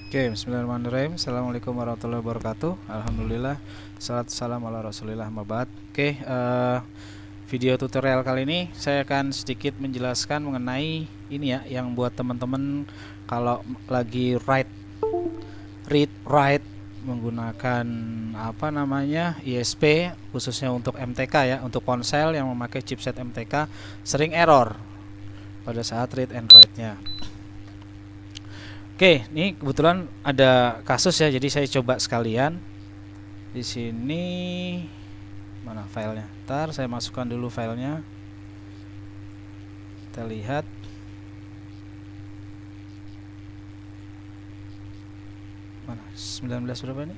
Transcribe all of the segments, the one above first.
Oke, bismillahirrahmanirrahim. Assalamualaikum warahmatullahi wabarakatuh. Alhamdulillah, salatu salam ala rasulillah mabad. Oke, video tutorial kali ini saya akan sedikit menjelaskan mengenai ini ya, yang buat teman-teman kalau lagi read write menggunakan apa namanya ISP, khususnya untuk MTK ya, untuk ponsel yang memakai chipset MTK sering error pada saat read and write-nya. Oke, ini kebetulan ada kasus ya, jadi saya coba sekalian. Di sini mana filenya? Ntar saya masukkan dulu filenya. Kita lihat. Mana? 19 berapa ini?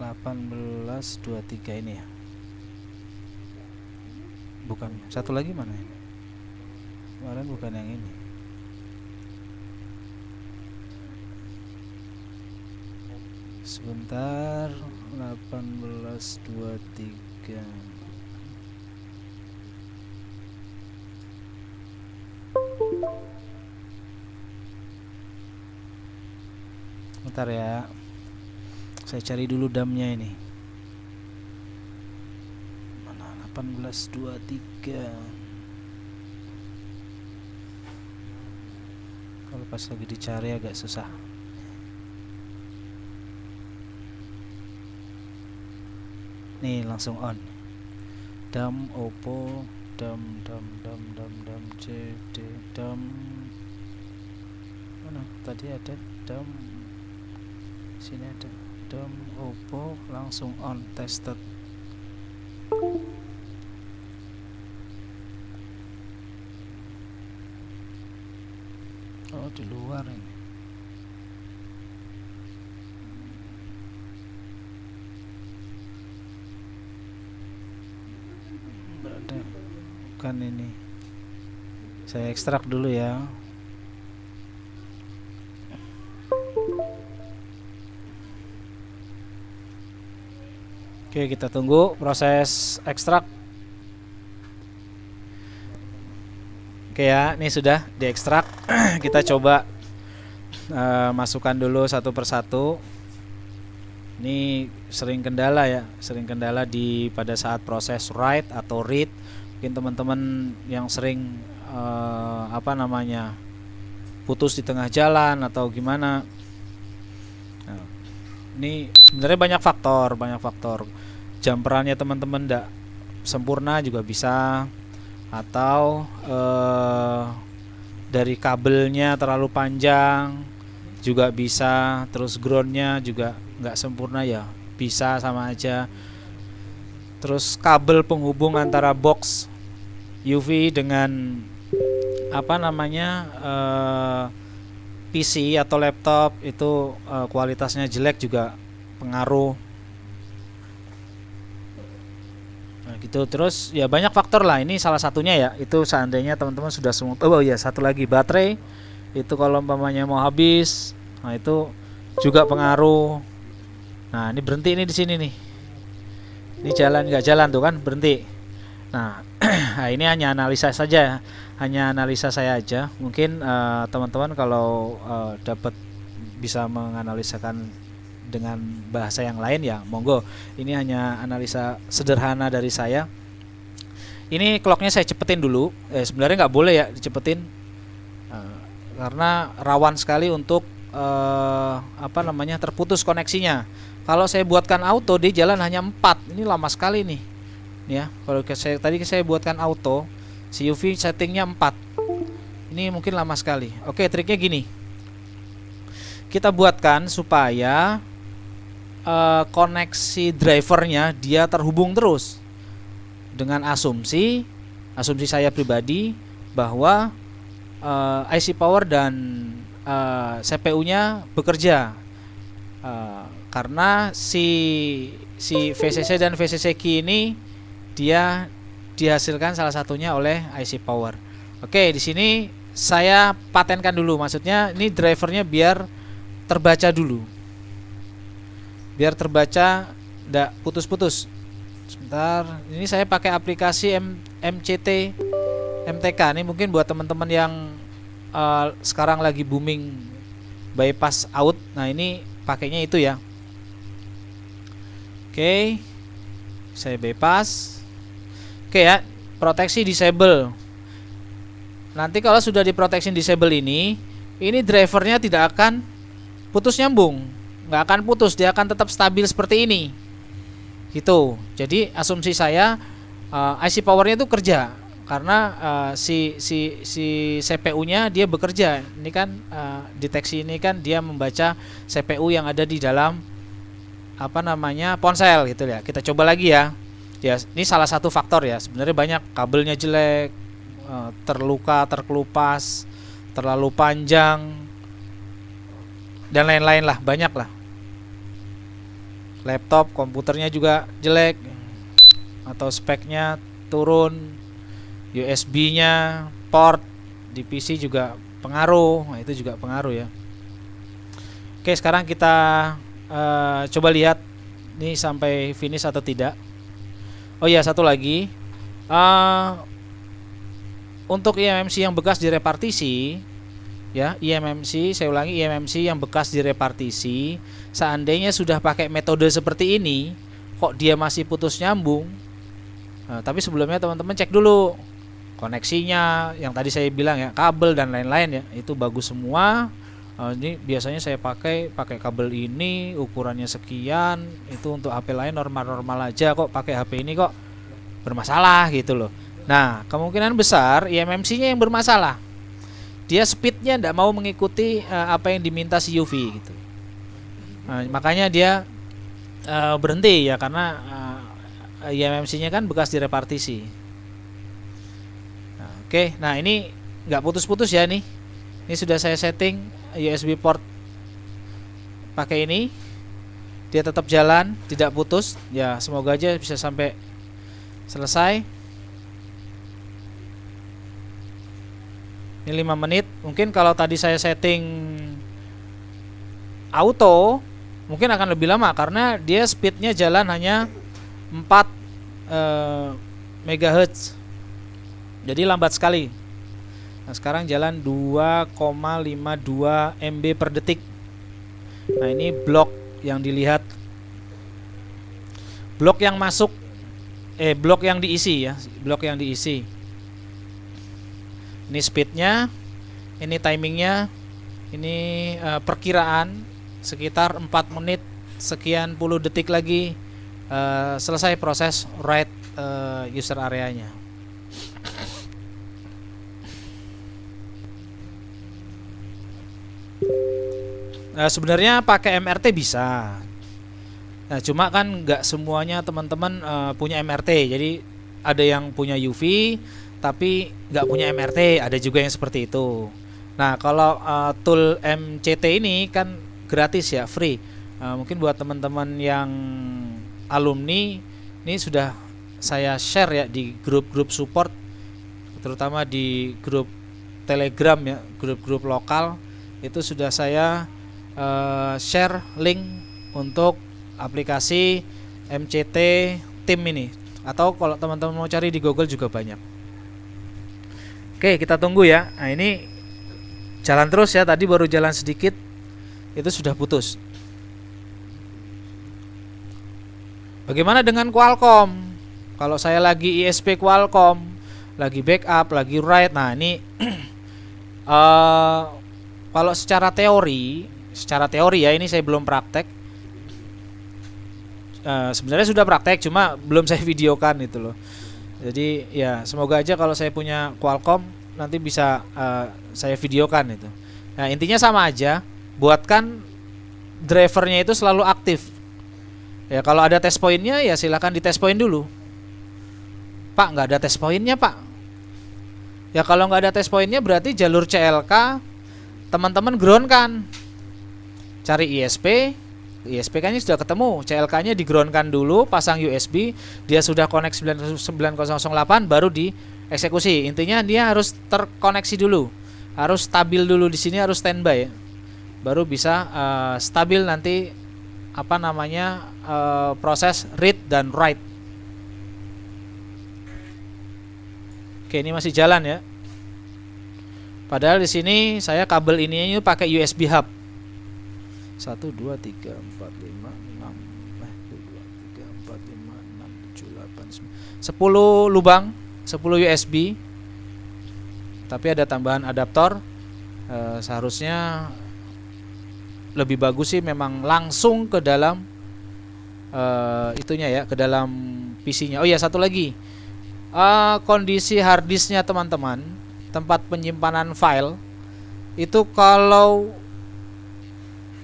1823 ini ya. Bukan, satu lagi mana ini? Kemarin bukan yang ini. Sebentar, 1823. Bentar ya. Saya cari dulu damnya ini. Mana 1823. Kalau pas lagi dicari agak susah. Nih langsung on. Dam Oppo dam CD dam mana tadi ada dam, sini ada dam Oppo, langsung on tested. Oh, di luar ini. Ada. Bukan ini. Saya ekstrak dulu ya. Oke, kita tunggu proses ekstrak. Oke ya, ini sudah diekstrak. Kita coba masukkan dulu satu persatu. Ini sering kendala ya, sering kendala di pada saat proses write atau read. Mungkin teman-teman yang sering apa namanya putus di tengah jalan atau gimana. Nah, ini sebenarnya banyak faktor. Jumperannya teman-teman tidak sempurna juga bisa, atau dari kabelnya terlalu panjang juga bisa, terus groundnya juga nggak sempurna ya, bisa sama aja. Terus kabel penghubung antara box UV dengan apa namanya PC atau laptop itu kualitasnya jelek juga pengaruh. Nah gitu, terus ya banyak faktor lah, ini salah satunya ya. Itu seandainya teman-teman sudah semua. Oh ya, satu lagi baterai itu kalau umpamanya mau habis, nah itu juga pengaruh. Nah ini berhenti ini di sini nih, ini jalan nggak jalan tuh kan, berhenti. Nah, nah ini hanya analisa saja, hanya analisa saya aja. Mungkin teman-teman kalau dapat bisa menganalisakan dengan bahasa yang lain ya monggo. Ini hanya analisa sederhana dari saya. Ini clocknya saya cepetin dulu. Sebenarnya nggak boleh ya dicepetin, karena rawan sekali untuk apa namanya terputus koneksinya. Kalau saya buatkan auto di jalan hanya 4, ini lama sekali nih. Ya, kalau tadi saya buatkan auto, si UV settingnya 4. Ini mungkin lama sekali. Oke, triknya gini. Kita buatkan supaya koneksi drivernya dia terhubung terus, dengan asumsi saya pribadi bahwa IC power dan CPU-nya bekerja, karena si VCC dan VCC key ini dia dihasilkan salah satunya oleh IC power. Oke, di sini saya patenkan dulu, maksudnya ini drivernya biar terbaca dulu, biar terbaca, tidak putus-putus. Sebentar, ini saya pakai aplikasi MCT MTK. Ini mungkin buat teman-teman yang sekarang lagi booming bypass out. Nah, ini pakainya itu ya. Oke, saya bypass. Oke ya, proteksi disable. Nanti kalau sudah diproteksi disable ini drivernya tidak akan putus nyambung, nggak akan putus, dia akan tetap stabil seperti ini gitu. Jadi asumsi saya IC powernya itu kerja karena si CPU-nya dia bekerja. Ini kan deteksi ini kan dia membaca CPU yang ada di dalam ponsel gitu ya. Kita coba lagi ya. Ya, ini salah satu faktor ya. Sebenarnya banyak, kabelnya jelek, terluka, terkelupas, terlalu panjang, dan lain-lain lah, banyak lah. Laptop, komputernya juga jelek atau speknya turun, USB-nya, port di PC juga pengaruh. Nah, itu juga pengaruh ya. Oke, sekarang kita coba lihat ini sampai finish atau tidak. Oh ya, satu lagi, untuk eMMC yang bekas direpartisi ya, eMMC, saya ulangi, eMMC yang bekas direpartisi, seandainya sudah pakai metode seperti ini kok dia masih putus nyambung. Nah, tapi sebelumnya teman-teman cek dulu koneksinya, yang tadi saya bilang ya, kabel dan lain-lain ya, itu bagus semua. Ini biasanya saya pakai kabel ini, ukurannya sekian, itu untuk HP lain normal-normal aja, kok pakai HP ini kok bermasalah gitu loh. Nah, kemungkinan besar eMMC-nya yang bermasalah. Dia speednya tidak mau mengikuti apa yang diminta si UV gitu. Nah, makanya dia berhenti ya, karena eMMC-nya kan bekas direpartisi. Nah, oke, nah ini nggak putus-putus ya nih. Ini sudah saya setting USB port pakai ini, dia tetap jalan, tidak putus ya. Semoga aja bisa sampai selesai. Ini 5 menit. Mungkin kalau tadi saya setting auto mungkin akan lebih lama, karena dia speednya jalan hanya 4 MHz, jadi lambat sekali. Nah, sekarang jalan 2,52 MB per detik. Nah, ini blok yang dilihat, blok yang masuk, blok yang diisi ya, blok yang diisi. Ini speednya, ini timingnya, ini perkiraan sekitar 4 menit sekian puluh detik lagi selesai proses write user areanya. Nah, sebenarnya pakai MRT bisa. Nah, cuma kan nggak semuanya teman-teman punya MRT. Jadi ada yang punya UV tapi nggak punya MRT, ada juga yang seperti itu. Nah, kalau tool MCT ini kan gratis ya, free. Mungkin buat teman-teman yang alumni, ini sudah saya share ya di grup-grup support, terutama di grup Telegram ya, grup-grup lokal. Itu sudah saya share link untuk aplikasi MCT Team ini, atau kalau teman-teman mau cari di Google juga banyak. Oke, kita tunggu ya. Nah, ini jalan terus ya, tadi baru jalan sedikit itu sudah putus. Bagaimana dengan Qualcomm? Kalau saya lagi ISP Qualcomm, lagi backup, lagi write, nah ini kalau secara teori ya, ini saya belum praktek. Sebenarnya sudah praktek, cuma belum saya videokan itu loh. Jadi ya semoga aja kalau saya punya Qualcomm nanti bisa saya videokan itu. Nah, intinya sama aja, buatkan drivernya itu selalu aktif. Ya, kalau ada test pointnya ya silahkan di test point dulu. Pak, nggak ada test pointnya Pak. Ya kalau nggak ada test pointnya berarti jalur CLK teman-teman ground kan. Cari ISP kan ini sudah ketemu, CLK-nya di ground kan dulu, pasang USB, dia sudah connect 9008 baru dieksekusi. Intinya dia harus terkoneksi dulu, harus stabil dulu di sini, harus standby ya. Baru bisa stabil nanti proses read dan write. Oke, ini masih jalan ya. Padahal di sini saya kabel ini pakai USB hub. 1 2 3 4 5 6 2 3 4 5 6 7 8 9 10 lubang, 10 USB. Tapi ada tambahan adaptor. Seharusnya lebih bagus sih memang langsung ke dalam itunya ya, ke dalam PC-nya. Oh iya, satu lagi. Kondisi harddisknya teman-teman, tempat penyimpanan file itu kalau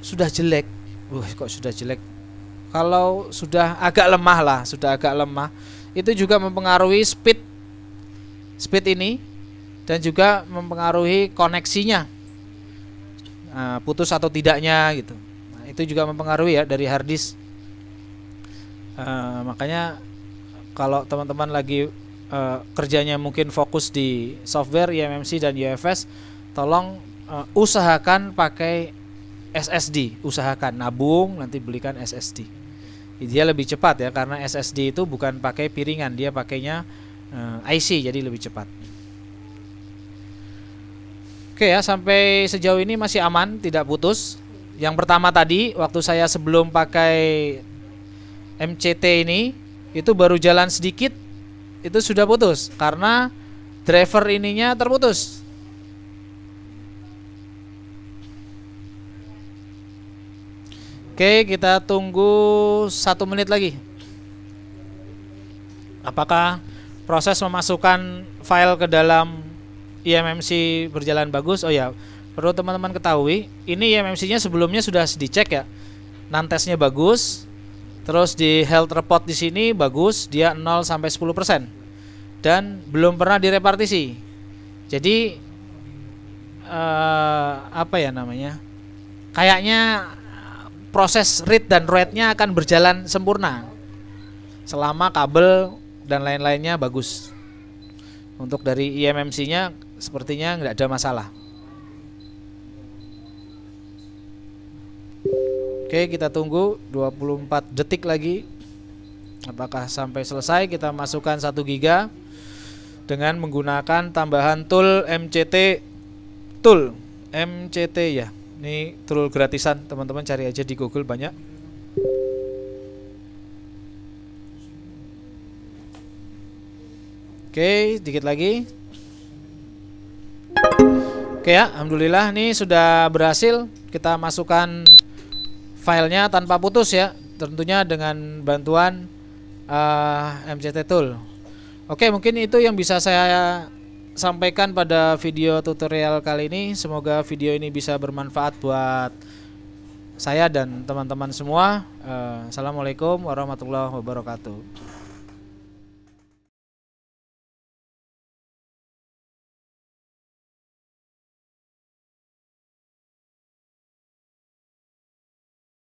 sudah jelek, kok sudah jelek, kalau sudah agak lemah lah, itu juga mempengaruhi speed ini, dan juga mempengaruhi koneksinya, putus atau tidaknya gitu. Nah, itu juga mempengaruhi ya dari harddisk. Makanya kalau teman-teman lagi kerjanya mungkin fokus di software eMMC dan UFS, tolong usahakan pakai SSD, usahakan nabung nanti belikan SSD. Dia lebih cepat ya, karena SSD itu bukan pakai piringan, dia pakainya IC, jadi lebih cepat. Oke ya, sampai sejauh ini masih aman, tidak putus. Yang pertama tadi waktu saya sebelum pakai MCT ini itu baru jalan sedikit itu sudah putus karena driver ininya terputus. Oke, kita tunggu 1 menit lagi. Apakah proses memasukkan file ke dalam eMMC berjalan bagus? Oh ya, perlu teman-teman ketahui, ini eMMC-nya sebelumnya sudah dicek ya. Nantesnya bagus. Terus di health report di sini bagus, dia 0 sampai 10%. Dan belum pernah direpartisi. Jadi apa ya namanya? Kayaknya proses read dan write-nya akan berjalan sempurna selama kabel dan lain-lainnya bagus. Untuk dari eMMC-nya sepertinya nggak ada masalah. Oke, kita tunggu 24 detik lagi. Apakah sampai selesai? Kita masukkan 1 GB dengan menggunakan tambahan tool MCT tool. MCT ya. Ini tool gratisan, teman-teman cari aja di Google banyak. Oke, dikit lagi. Oke ya, alhamdulillah nih sudah berhasil kita masukkan filenya tanpa putus ya, tentunya dengan bantuan MCT tool. Oke, mungkin itu yang bisa saya sampaikan pada video tutorial kali ini. Semoga video ini bisa bermanfaat buat saya dan teman-teman semua. Assalamualaikum warahmatullahi wabarakatuh.